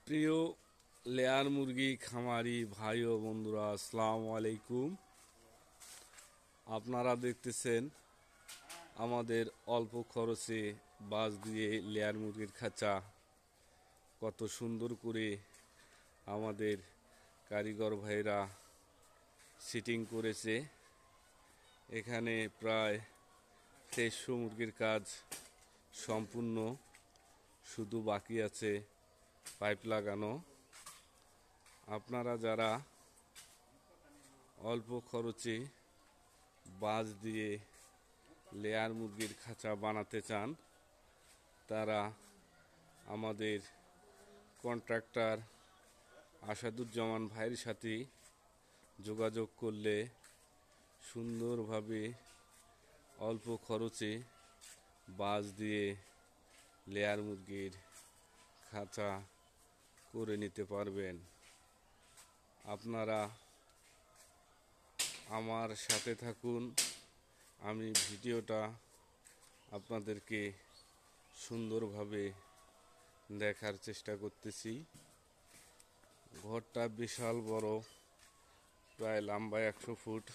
প্রিয় লেয়ার মুরগি খামারি ভাই ও বন্ধুরা, আসসালামু আলাইকুম। আপনারা দেখতেছেন আমাদের অল্প খরচে বাঁশ দিয়ে লেয়ার মুরগির খাঁচা কত সুন্দর করে আমাদের কারিগর ভাইরা সিটিং করেছে। এখানে প্রায় 2300 মুরগির কাজ সম্পূর্ণ, শুধু বাকি আছে পাইপ লাগানো। আপনারা যারা অল্প খরচে বাঁশ দিয়ে লেয়ার মুরগির খাঁচা বানাতে চান, তারা আমাদের কন্ট্রাক্টর আসাদুজ্জামান ভাইয়ের সাথে যোগাযোগ করলে সুন্দরভাবে অল্প খরচে বাঁশ দিয়ে লেয়ার মুরগির খাঁচা করে নিতে পারবেন। আপনারা আমার সাথে থাকুন, আমি ভিডিওটা আপনাদেরকে সুন্দরভাবে দেখার চেষ্টা করতেছি। ঘরটা বিশাল বড়, প্রায় লম্বা 100 ফুট।